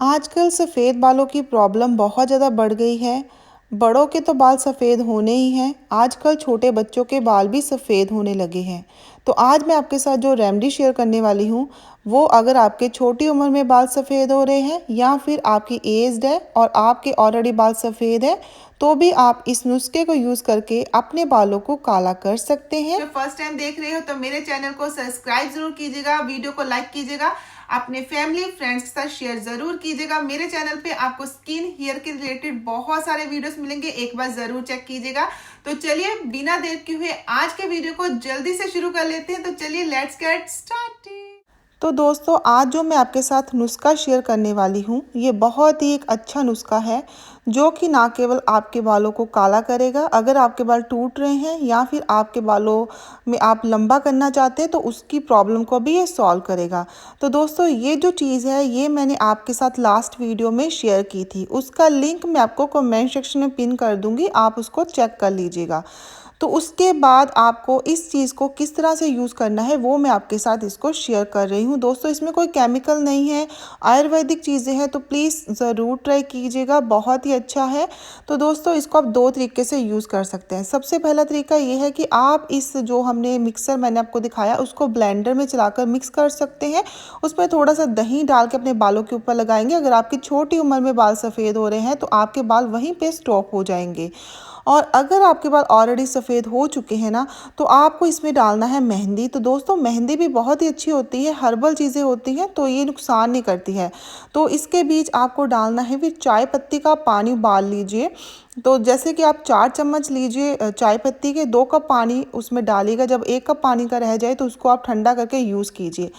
आजकल सफ़ेद बालों की प्रॉब्लम बहुत ज़्यादा बढ़ गई है। बड़ों के तो बाल सफ़ेद होने ही हैं, आजकल छोटे बच्चों के बाल भी सफ़ेद होने लगे हैं। तो आज मैं आपके साथ जो रेमेडी शेयर करने वाली हूँ, वो अगर आपके छोटी उम्र में बाल सफ़ेद हो रहे हैं या फिर आपकी एज्ड है और आपके ऑलरेडी बाल सफ़ेद है, तो भी आप इस नुस्खे को यूज़ करके अपने बालों को काला कर सकते हैं। जो फर्स्ट टाइम देख रहे हो तो मेरे चैनल को सब्सक्राइब जरूर कीजिएगा, वीडियो को लाइक कीजिएगा, अपने फैमिली फ्रेंड्स के साथ शेयर जरूर कीजिएगा। मेरे चैनल पे आपको स्किन हेयर के रिलेटेड बहुत सारे वीडियोस मिलेंगे, एक बार जरूर चेक कीजिएगा। तो चलिए बिना देर के हुए आज के वीडियो को जल्दी से शुरू कर लेते हैं। तो चलिए लेट्स गेट स्टार्टेड। तो दोस्तों, आज जो मैं आपके साथ नुस्खा शेयर करने वाली हूँ, ये बहुत ही एक अच्छा नुस्खा है जो कि ना केवल आपके बालों को काला करेगा, अगर आपके बाल टूट रहे हैं या फिर आपके बालों में आप लंबा करना चाहते हैं तो उसकी प्रॉब्लम को भी ये सॉल्व करेगा। तो दोस्तों, ये जो चीज़ है ये मैंने आपके साथ लास्ट वीडियो में शेयर की थी, उसका लिंक मैं आपको कमेंट सेक्शन में पिन कर दूँगी, आप उसको चेक कर लीजिएगा। तो उसके बाद आपको इस चीज़ को किस तरह से यूज़ करना है वो मैं आपके साथ इसको शेयर कर रही हूँ। दोस्तों, इसमें कोई केमिकल नहीं है, आयुर्वेदिक चीज़ें हैं, तो प्लीज़ ज़रूर ट्राई कीजिएगा, बहुत ही अच्छा है। तो दोस्तों, इसको आप दो तरीके से यूज़ कर सकते हैं। सबसे पहला तरीका ये है कि आप इस जो हमने मिक्सर मैंने आपको दिखाया उसको ब्लेंडर में चलाकर मिक्स कर सकते हैं। उसमें थोड़ा सा दही डाल के अपने बालों के ऊपर लगाएंगे। अगर आपकी छोटी उम्र में बाल सफ़ेद हो रहे हैं तो आपके बाल वहीं पर स्टॉप हो जाएंगे। और अगर आपके बाल ऑलरेडी सफ़ेद हो चुके हैं ना, तो आपको इसमें डालना है मेहंदी। तो दोस्तों, मेहंदी भी बहुत ही अच्छी होती है, हर्बल चीज़ें होती हैं, तो ये नुकसान नहीं करती है। तो इसके बीच आपको डालना है फिर चाय पत्ती का पानी उबाल लीजिए। तो जैसे कि आप 4 चम्मच लीजिए चाय पत्ती के, 2 कप पानी उसमें डालिएगा। जब 1 कप पानी का रह जाए तो उसको आप ठंडा करके यूज़ कीजिए।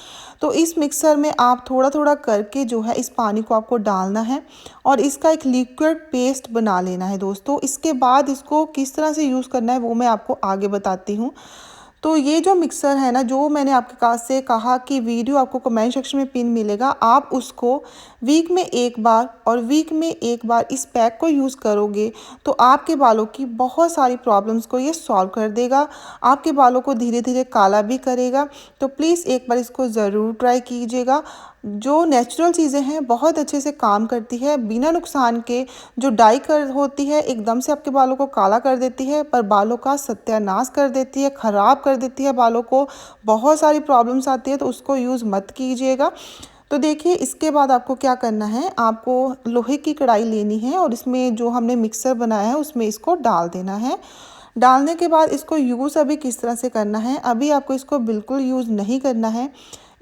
तो इस मिक्सर में आप थोड़ा थोड़ा करके जो है इस पानी को आपको डालना है और इसका एक लिक्विड पेस्ट बना लेना है। दोस्तों, इसके बाद इसको किस तरह से यूज़ करना है वो मैं आपको आगे बताती हूँ। तो ये जो मिक्सर है ना, जो मैंने आपके पास से कहा कि वीडियो आपको कमेंट सेक्शन में पिन मिलेगा, आप उसको वीक में एक बार और वीक में एक बार इस पैक को यूज़ करोगे तो आपके बालों की बहुत सारी प्रॉब्लम्स को ये सॉल्व कर देगा, आपके बालों को धीरे धीरे काला भी करेगा। तो प्लीज़ एक बार इसको ज़रूर ट्राई कीजिएगा। जो नेचुरल चीज़ें हैं बहुत अच्छे से काम करती है, बिना नुकसान के। जो डाई कर होती है एकदम से आपके बालों को काला कर देती है, पर बालों का सत्यानाश कर देती है, ख़राब कर देती है बालों को, बहुत सारी प्रॉब्लम्स आती है, तो उसको यूज़ मत कीजिएगा। तो देखिए, इसके बाद आपको क्या करना है, आपको लोहे की कढ़ाई लेनी है और इसमें जो हमने मिक्सर बनाया है उसमें इसको डाल देना है। डालने के बाद इसको यूज़ अभी किस तरह से करना है, अभी आपको इसको बिल्कुल यूज़ नहीं करना है।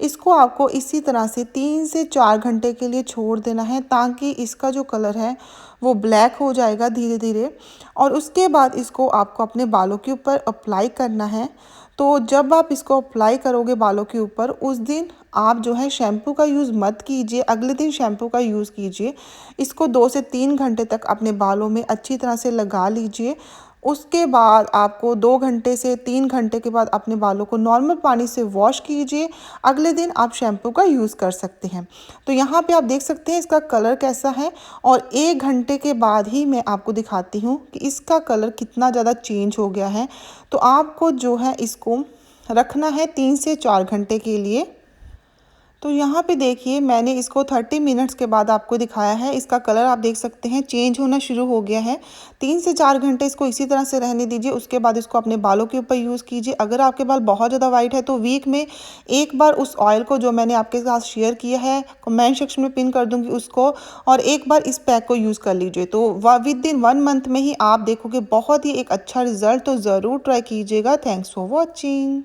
इसको आपको इसी तरह से 3 से 4 घंटे के लिए छोड़ देना है, ताकि इसका जो कलर है वो ब्लैक हो जाएगा धीरे धीरे। और उसके बाद इसको आपको अपने बालों के ऊपर अप्लाई करना है। तो जब आप इसको अप्लाई करोगे बालों के ऊपर, उस दिन आप जो है शैम्पू का यूज़ मत कीजिए, अगले दिन शैम्पू का यूज़ कीजिए। इसको 2 से 3 घंटे तक अपने बालों में अच्छी तरह से लगा लीजिए। उसके बाद आपको 2 घंटे से 3 घंटे के बाद अपने बालों को नॉर्मल पानी से वॉश कीजिए। अगले दिन आप शैम्पू का यूज़ कर सकते हैं। तो यहाँ पे आप देख सकते हैं इसका कलर कैसा है, और 1 घंटे के बाद ही मैं आपको दिखाती हूँ कि इसका कलर कितना ज़्यादा चेंज हो गया है। तो आपको जो है इसको रखना है 3 से 4 घंटे के लिए। तो यहाँ पे देखिए, मैंने इसको 30 मिनट्स के बाद आपको दिखाया है, इसका कलर आप देख सकते हैं चेंज होना शुरू हो गया है। 3 से 4 घंटे इसको इसी तरह से रहने दीजिए, उसके बाद इसको अपने बालों के ऊपर यूज़ कीजिए। अगर आपके बाल बहुत ज़्यादा वाइट है तो वीक में एक बार उस ऑयल को जो मैंने आपके साथ शेयर किया है, कमेंट सेक्शन में पिन कर दूँगी उसको, और एक बार इस पैक को यूज़ कर लीजिए। तो विद इन 1 मंथ में ही आप देखोगे बहुत ही एक अच्छा रिजल्ट। तो ज़रूर ट्राई कीजिएगा। Thanks for watching.